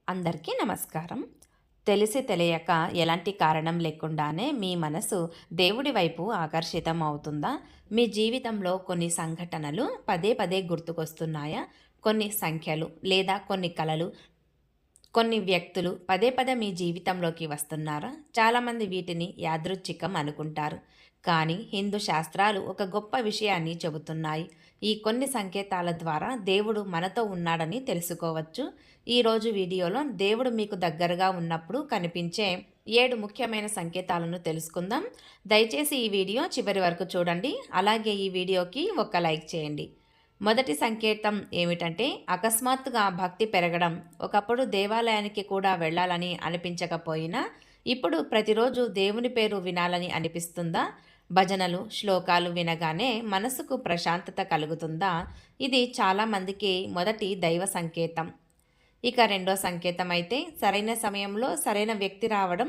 అందరికీ నమస్కారం. తెలిసి తెలియక ఎలాంటి కారణం లేకుండానే మీ మనసు దేవుడి వైపు ఆకర్షితం అవుతుందా? మీ జీవితంలో కొన్ని సంఘటనలు పదే పదే గుర్తుకొస్తున్నాయా? కొన్ని సంఖ్యలు లేదా కొన్ని కలలు, కొన్ని వ్యక్తులు పదే పదే మీ జీవితంలోకి వస్తున్నారా? చాలామంది వీటిని యాదృచ్ఛికం అనుకుంటారు. కానీ హిందూ శాస్త్రాలు ఒక గొప్ప విషయాన్ని చెబుతున్నాయి. ఈ కొన్ని సంకేతాల ద్వారా దేవుడు మనతో ఉన్నాడని తెలుసుకోవచ్చు. ఈరోజు వీడియోలో దేవుడు మీకు దగ్గరగా ఉన్నప్పుడు కనిపించే 7 ముఖ్యమైన సంకేతాలను తెలుసుకుందాం. దయచేసి ఈ వీడియో చివరి వరకు చూడండి. అలాగే ఈ వీడియోకి ఒక లైక్ చేయండి. మొదటి సంకేతం ఏమిటంటే అకస్మాత్తుగా భక్తి పెరగడం. ఒకప్పుడు దేవాలయానికి కూడా వెళ్ళాలని అనిపించకపోయినా ఇప్పుడు ప్రతిరోజు దేవుని పేరు వినాలని అనిపిస్తుందా? భజనలు, శ్లోకాలు వినగానే మనసుకు ప్రశాంతత కలుగుతుందా? ఇది చాలామందికి మొదటి దైవ సంకేతం. ఇక రెండో సంకేతం అయితే సరైన సమయంలో సరైన వ్యక్తి రావడం.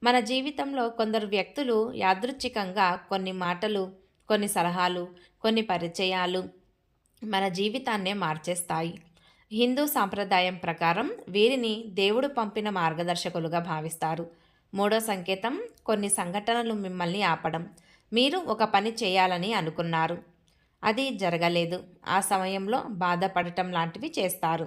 మన జీవితంలో కొందరు వ్యక్తులు యాదృచ్ఛికంగా కొన్ని మాటలు, కొన్ని సలహాలు, కొన్ని పరిచయాలు మన జీవితాన్నే మార్చేస్తాయి. హిందూ సాంప్రదాయం ప్రకారం వీరిని దేవుడు పంపిన మార్గదర్శకులుగా భావిస్తారు. మూడో సంకేతం కొన్ని సంఘటనలు మిమ్మల్ని ఆపడం. మీరు ఒక పని చేయాలని అనుకున్నారు, అది జరగలేదు. ఆ సమయంలో బాధపడటం లాంటివి చేస్తారు.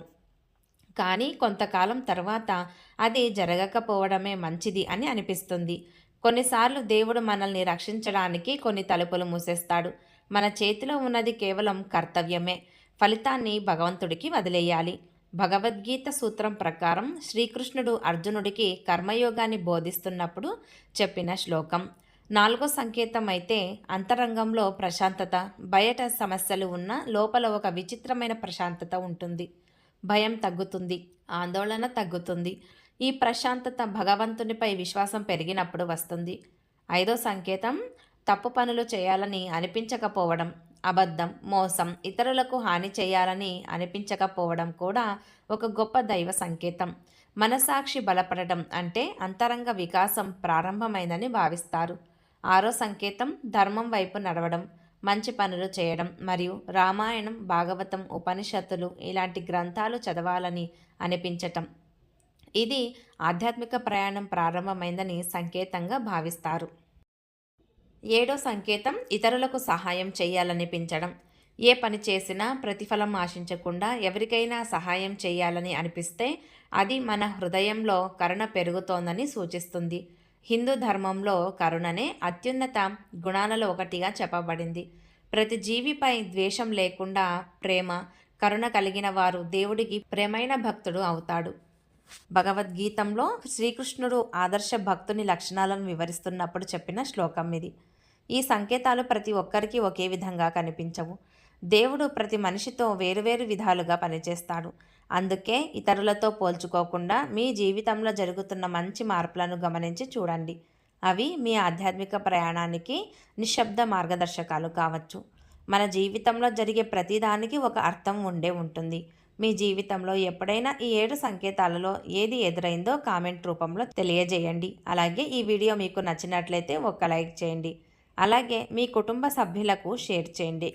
కానీ కొంతకాలం తర్వాత అది జరగకపోవడమే మంచిది అని అనిపిస్తుంది. కొన్నిసార్లు దేవుడు మనల్ని రక్షించడానికి కొన్ని తలుపులు మూసేస్తాడు. మన చేతిలో ఉన్నది కేవలం కర్తవ్యమే. ఫలితాన్ని భగవంతుడికి వదిలేయాలి. భగవద్గీత సూత్రం ప్రకారం శ్రీకృష్ణుడు అర్జునుడికి కర్మయోగాన్ని బోధిస్తున్నప్పుడు చెప్పిన శ్లోకం. నాలుగో సంకేతం అయితే అంతరంగంలో ప్రశాంతత. బయట సమస్యలు ఉన్నా లోపల ఒక విచిత్రమైన ప్రశాంతత ఉంటుంది. భయం తగ్గుతుంది, ఆందోళన తగ్గుతుంది. ఈ ప్రశాంతత భగవంతునిపై విశ్వాసం పెరిగినప్పుడు వస్తుంది. ఐదో సంకేతం తప్పు పనులు చేయాలని అనిపించకపోవడం. అబద్ధం, మోసం, ఇతరులకు హాని చేయాలని అనిపించకపోవడం కూడా ఒక గొప్ప దైవ సంకేతం. మనసాక్షి బలపడడం అంటే అంతరంగ వికాసం ప్రారంభమైందని భావిస్తారు. ఆరో సంకేతం ధర్మం వైపు నడవడం, మంచి పనులు చేయడం మరియు రామాయణం, భాగవతం, ఉపనిషత్తులు ఇలాంటి గ్రంథాలు చదవాలని అనిపించటం. ఇది ఆధ్యాత్మిక ప్రయాణం ప్రారంభమైందని సంకేతంగా భావిస్తారు. ఏడో సంకేతం ఇతరులకు సహాయం చేయాలనిపించడం. ఏ పని చేసినా ప్రతిఫలం ఆశించకుండా ఎవరికైనా సహాయం చేయాలని అనిపిస్తే అది మన హృదయంలో కరుణ పెరుగుతోందని సూచిస్తుంది. హిందూ ధర్మంలో కరుణనే అత్యున్నత గుణాలలో ఒకటిగా చెప్పబడింది. ప్రతి జీవిపై ద్వేషం లేకుండా ప్రేమ, కరుణ కలిగిన వారు దేవుడికి ప్రేమైన భక్తుడు అవుతాడు. భగవద్గీతంలో శ్రీకృష్ణుడు ఆదర్శ భక్తుని లక్షణాలను వివరిస్తున్నప్పుడు చెప్పిన శ్లోకం ఇది. ఈ సంకేతాలు ప్రతి ఒక్కరికి ఒకే విధంగా కనిపించవు. దేవుడు ప్రతి మనిషితో వేరువేరు విధాలుగా పనిచేస్తాడు. అందుకే ఇతరులతో పోల్చుకోకుండా మీ జీవితంలో జరుగుతున్న మంచి మార్పులను గమనించి చూడండి. అవి మీ ఆధ్యాత్మిక ప్రయాణానికి నిశ్శబ్ద మార్గదర్శకాలు కావచ్చు. మన జీవితంలో జరిగే ప్రతిదానికి ఒక అర్థం ఉంటుంది. మీ జీవితంలో ఎప్పుడైనా ఈ 7 సంకేతాలలో ఏది ఎదురైందో కామెంట్ రూపంలో తెలియజేయండి. అలాగే ఈ వీడియో మీకు నచ్చినట్లయితే ఒక లైక్ చేయండి. అలాగే మీ కుటుంబ సభ్యులకు షేర్ చేయండి.